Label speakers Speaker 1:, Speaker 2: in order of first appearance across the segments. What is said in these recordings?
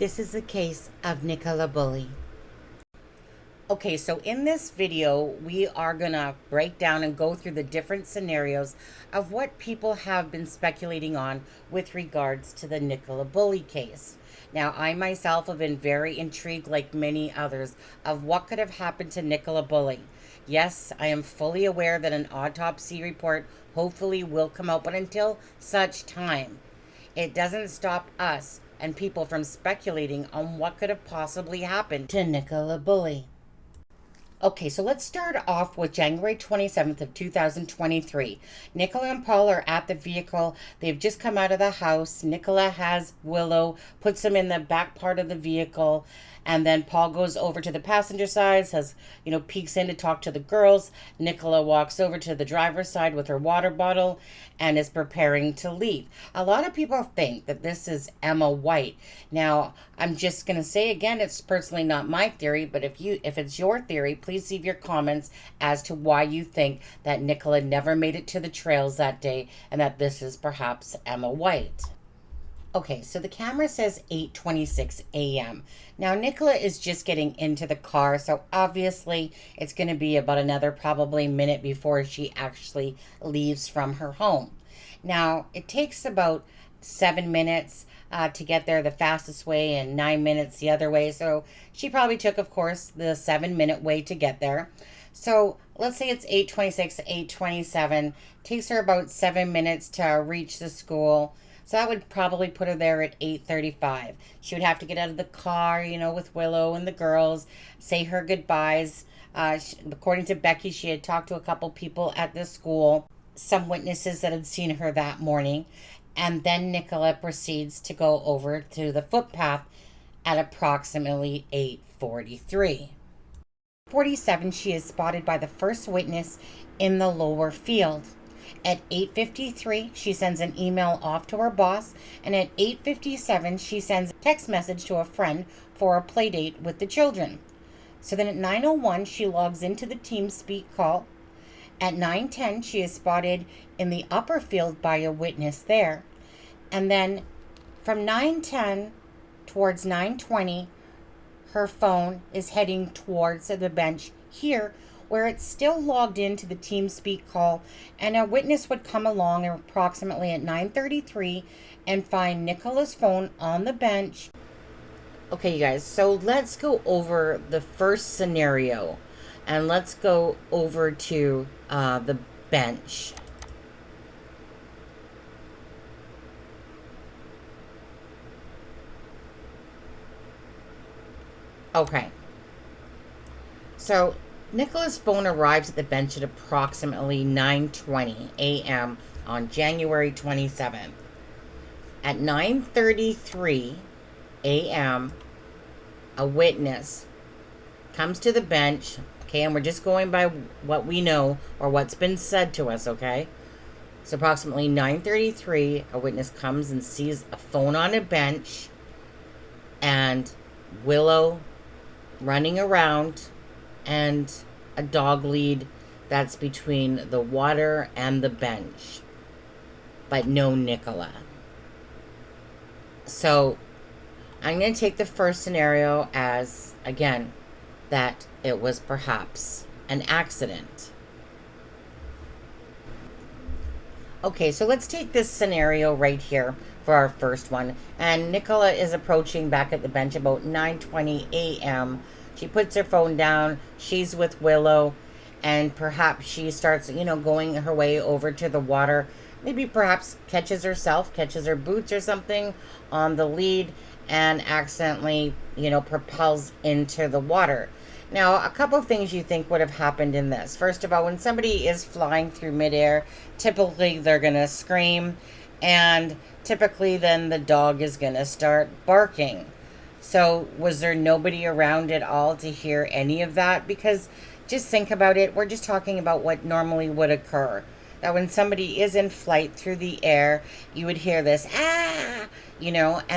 Speaker 1: This is the case of Nicola Bulley. Okay, so in this video, we are going to break down and go through the different scenarios of what people have been speculating on with regards to the Nicola Bulley case. Now, I myself have been very intrigued, like many others, of what could have happened to Nicola Bulley. Yes, I am fully aware that an autopsy report hopefully will come out, but until such time, it doesn't stop us and people from speculating on what could have possibly happened to Nicola Bulley. Okay, so let's start off with January 27th of 2023. Nicola and Paul are at the vehicle. They've just come out of the house. Nicola has Willow, puts him in the back part of the vehicle, and then Paul goes over to the passenger side, peeks in to talk to the girls. Nicola walks over to the driver's side with her water bottle and is preparing to leave. A lot of people think that this is Emma White. Now, I'm just going to say again, it's personally not my theory, but if it's your theory, please leave your comments as to why you think that Nicola never made it to the trails that day and that this is perhaps Emma White. Okay, so the camera says 8:26 a.m. Now, Nicola is just getting into the car, so obviously it's going to be about another probably minute before she actually leaves from her home. Now, it takes about 7 minutes to get there the fastest way and 9 minutes the other way. So she probably took, of course, the 7-minute way to get there. So let's say it's 8:26, 8:27. Takes her about 7 minutes to reach the school. So that would probably put her there at 8:35. She would have to get out of the car, with Willow and the girls, say her goodbyes. According to Becky, she had talked to a couple people at the school, some witnesses that had seen her that morning. And then Nicola proceeds to go over to the footpath at approximately 8:43. 47, she is spotted by the first witness in the lower field. At 8:53, she sends an email off to her boss, and at 8:57, she sends a text message to a friend for a play date with the children. So then at 9:01, she logs into the TeamSpeak call. At 9:10, she is spotted in the upper field by a witness there. And then from 9:10 towards 9:20, her phone is heading towards the bench here, where it's still logged into the TeamSpeak call, and a witness would come along approximately at 9:33 and find Nicola's phone on the bench. Okay, you guys, so let's go over the first scenario, and let's go over to the bench. Okay, so Nicola's phone arrives at the bench at approximately 9:20 a.m. on January 27th. At 9:33 a.m., a witness comes to the bench, okay, and we're just going by what we know or what's been said to us, okay? So approximately 9:33, a witness comes and sees a phone on a bench and Willow running around and a dog lead that's between the water and the bench, but no Nicola. So I'm going to take the first scenario as, again, that it was perhaps an accident. Okay, so let's take this scenario right here for our first one. And Nicola is approaching back at the bench about 9:20 a.m. She puts her phone down. She's with Willow, and perhaps she starts, going her way over to the water. Maybe perhaps catches her boots or something on the lead and accidentally, propels into the water. Now, a couple of things you think would have happened in this. First of all, when somebody is flying through midair, typically they're going to scream, and typically then the dog is going to start barking. So was there nobody around at all to hear any of that? Because just think about it. We're just talking about what normally would occur. That when somebody is in flight through the air, you would hear this, and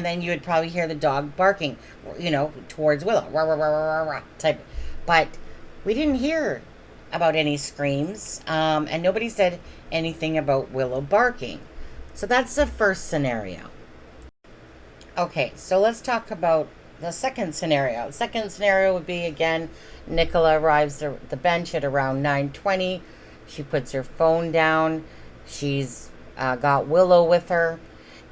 Speaker 1: then you would probably hear the dog barking, towards Willow, rah, rah, rah, rah, rah, type. But we didn't hear about any screams, and nobody said anything about Willow barking. So that's the first scenario. Okay, so let's talk about the second scenario. The second scenario would be, again, Nicola arrives at the bench at around 9:20. She puts her phone down. She's got Willow with her,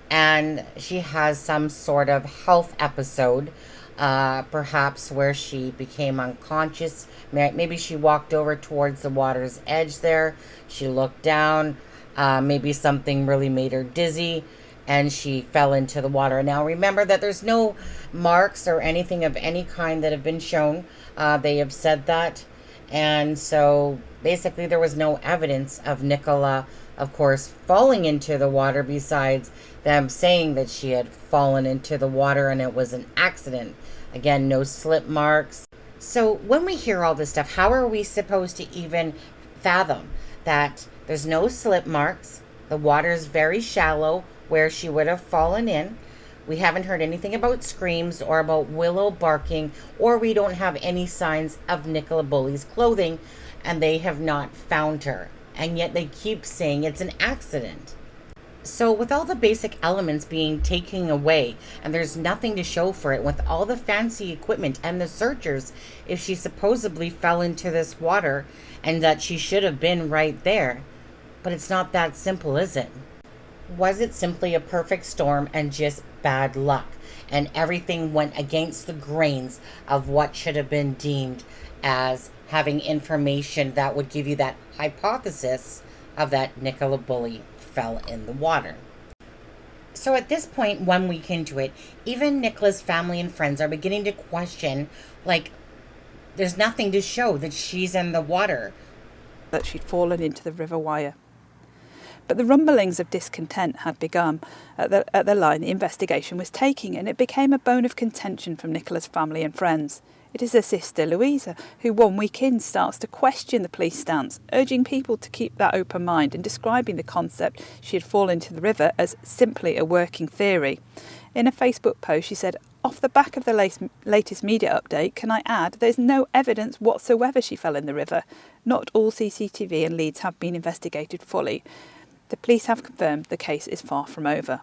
Speaker 1: and she has some sort of health episode, perhaps where she became unconscious. Maybe she walked over towards the water's edge there. She looked down. Maybe something really made her dizzy and she fell into the water. Now, remember that there's no marks or anything of any kind that have been shown. They have said that. And so basically, there was no evidence of Nicola, of course, falling into the water besides them saying that she had fallen into the water and it was an accident. Again, no slip marks. So when we hear all this stuff, how are we supposed to even fathom that there's no slip marks? The water is very shallow where she would have fallen in. We haven't heard anything about screams or about Willow barking, or we don't have any signs of Nicola Bulley's clothing, and they have not found her. And yet they keep saying it's an accident. So, with all the basic elements being taken away, and there's nothing to show for it, with all the fancy equipment and the searchers, if she supposedly fell into this water and that she should have been right there. But it's not that simple, is it? Was it simply a perfect storm and just bad luck? And everything went against the grains of what should have been deemed as having information that would give you that hypothesis of that Nicola Bulley fell in the water. So at this point, 1 week into it, even Nicola's family and friends are beginning to question, like, there's nothing to show that she's in the water.
Speaker 2: That she'd fallen into the River Wire. But the rumblings of discontent had begun at the line the investigation was taking, and it became a bone of contention from Nicola's family and friends. It is her sister, Louisa, who 1 week in starts to question the police stance, urging people to keep that open mind and describing the concept she had fallen into the river as simply a working theory. In a Facebook post, she said, "Off the back of the latest media update, can I add there's no evidence whatsoever she fell in the river. Not all CCTV and leads have been investigated fully. The police have confirmed the case is far from over."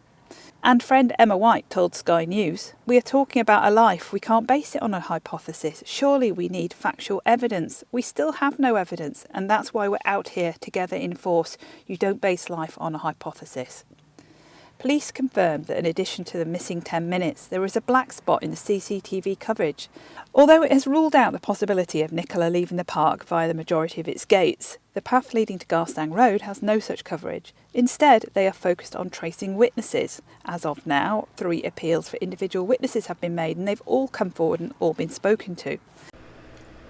Speaker 2: And friend Emma White told Sky News, "We are talking about a life. We can't base it on a hypothesis. Surely we need factual evidence. We still have no evidence, and that's why we're out here together in force. You don't base life on a hypothesis." Police confirmed that in addition to the missing 10 minutes, there is a black spot in the CCTV coverage. Although it has ruled out the possibility of Nicola leaving the park via the majority of its gates, the path leading to Garstang Road has no such coverage. Instead, they are focused on tracing witnesses. As of now, 3 appeals for individual witnesses have been made, and they've all come forward and all been spoken to.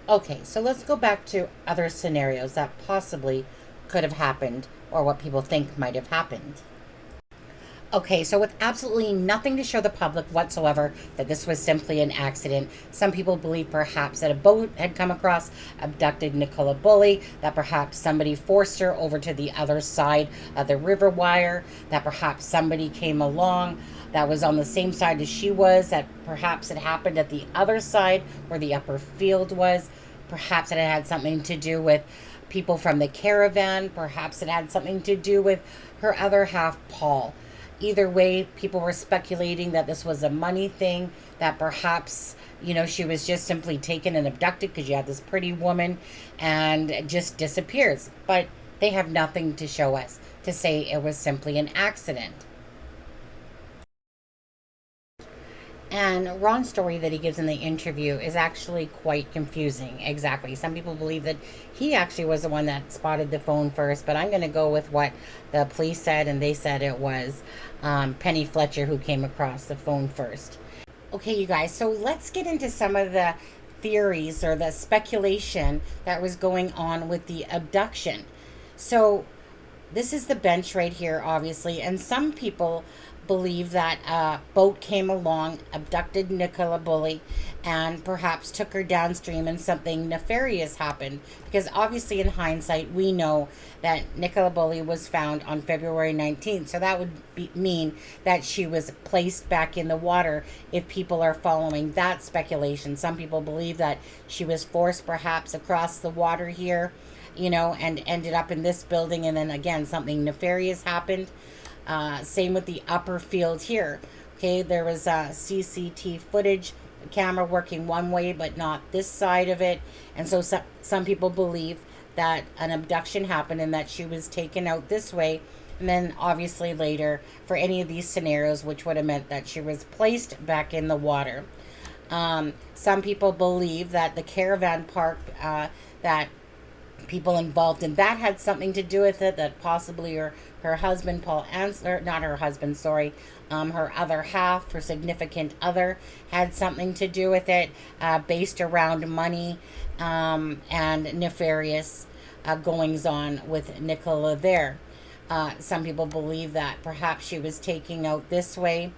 Speaker 1: Okay, so let's go back to other scenarios that possibly could have happened or what people think might have happened. Okay, so with absolutely nothing to show the public whatsoever that this was simply an accident, some people believe perhaps that a boat had come across, abducted Nicola Bulley, that perhaps somebody forced her over to the other side of the river wire, that perhaps somebody came along that was on the same side as she was, that perhaps it happened at the other side where the upper field was, perhaps it had something to do with people from the caravan, perhaps it had something to do with her other half, Paul. Either way, people were speculating that this was a money thing, that perhaps, she was just simply taken and abducted because you had this pretty woman and just disappears. But they have nothing to show us to say it was simply an accident. And Ron's story that he gives in the interview is actually quite confusing. Exactly. Some people believe that he actually was the one that spotted the phone first, but I'm going to go with what the police said, and they said it was Penny Fletcher who came across the phone first. Okay, you guys, so let's get into some of the theories or the speculation that was going on with the abduction. So this is the bench right here, obviously, and some people believe that a boat came along, abducted Nicola Bulley, and perhaps took her downstream and something nefarious happened. Because obviously in hindsight, we know that Nicola Bulley was found on February 19th. So that would mean that she was placed back in the water if people are following that speculation. Some people believe that she was forced perhaps across the water here, and ended up in this building. And then again, something nefarious happened. Same with the upper field here. Okay, there was CCTV footage, the camera working one way but not this side of it. And so some people believe that an abduction happened and that she was taken out this way. And then obviously later, for any of these scenarios, which would have meant that she was placed back in the water. Some people believe that the caravan park, that people involved in that had something to do with it, that possibly her husband, Paul Ansler, not her husband, sorry, her other half, her significant other, had something to do with it, based around money, and nefarious goings on with Nicola there. Some people believe that perhaps she was taking out this way,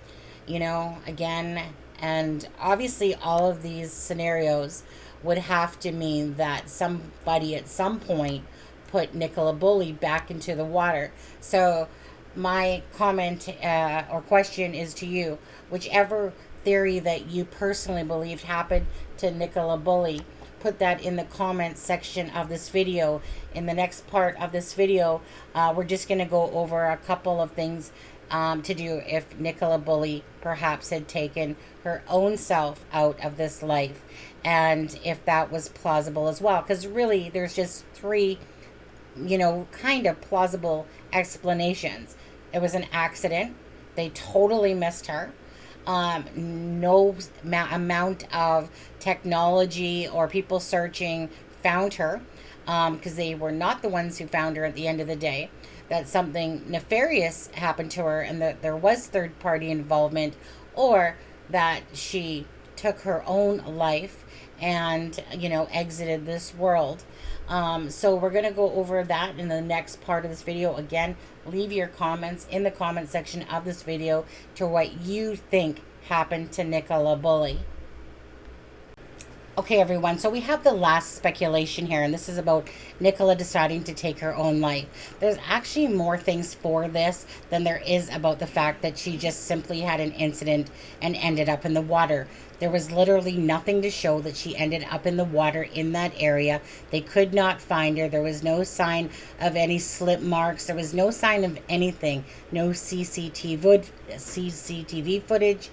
Speaker 1: again. And obviously, all of these scenarios would have to mean that somebody at some point put Nicola Bulley back into the water. So, my comment or question is to you: whichever theory that you personally believed happened to Nicola Bulley, put that in the comments section of this video. In the next part of this video, we're just going to go over a couple of things to do if Nicola Bulley perhaps had taken her own self out of this life, and if that was plausible as well. Because really, there's just three, kind of plausible explanations. It was an accident. They totally missed her. No amount of technology or people searching found her, because they were not the ones who found her at the end of the day. That something nefarious happened to her and that there was third party involvement, or that she took her own life and, exited this world. So we're going to go over that in the next part of this video. Again, leave your comments in the comment section of this video to what you think happened to Nicola Bulley. Okay, everyone, so we have the last speculation here, and this is about Nicola deciding to take her own life. There's actually more things for this than there is about the fact that she just simply had an incident and ended up in the water. There was literally nothing to show that she ended up in the water in that area. They could not find her. There was no sign of any slip marks. There was no sign of anything. No CCTV footage.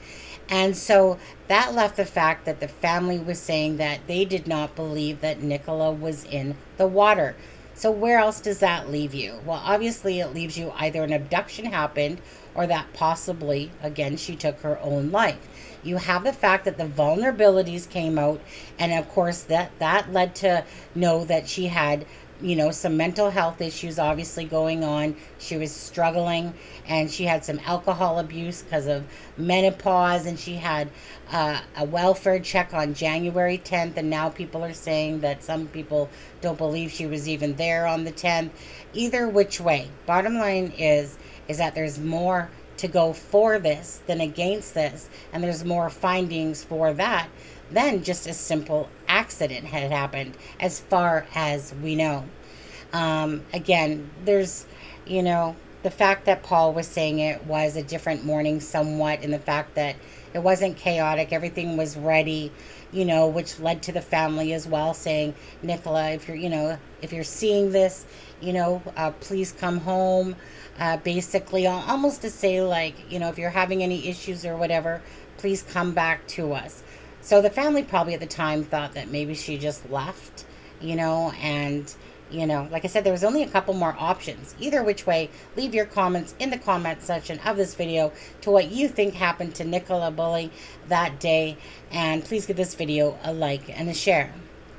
Speaker 1: And so that left the fact that the family was saying that they did not believe that Nicola was in the water. So where else does that leave you? Well, obviously it leaves you either an abduction happened or that possibly, again, she took her own life. You have the fact that the vulnerabilities came out, and of course that led to know that she had some mental health issues obviously going on. She was struggling, and she had some alcohol abuse because of menopause, and she had a welfare check on January 10th, and now people are saying that some people don't believe she was even there on the 10th. Either which way, bottom line is that there's more to go for this than against this, and there's more findings for that than just a simple accident had happened, as far as we know. Again, there's, the fact that Paul was saying it was a different morning somewhat, and the fact that it wasn't chaotic, everything was ready, which led to the family as well saying, Nicola, if you're seeing this, please come home. Basically, almost to say, like, if you're having any issues or whatever, please come back to us. So the family probably at the time thought that maybe she just left, and, like I said, there was only a couple more options. Either which way, leave your comments in the comment section of this video to what you think happened to Nicola Bulley that day. And please give this video a like and a share.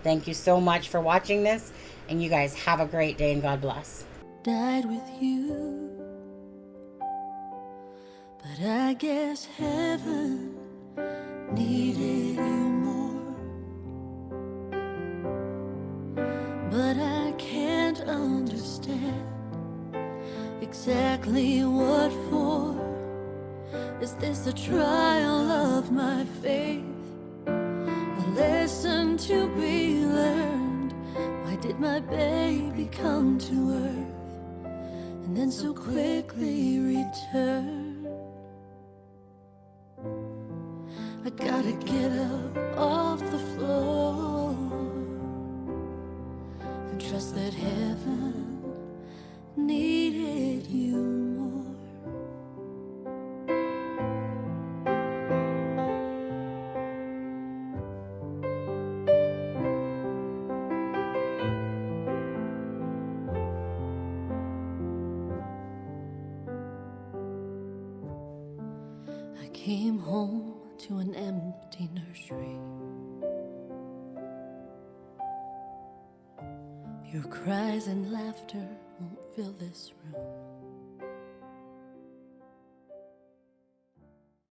Speaker 1: Thank you so much for watching this, and you guys have a great day, and God bless.
Speaker 3: Died with you, but I guess heaven needed you more. But I can't understand exactly what for. Is this a trial of my faith? A lesson to be learned? Why did my baby come to earth and then so quickly return? I gotta get up off the floor and trust that heaven needed you more. came home to an empty nursery. Your cries and laughter won't fill this room.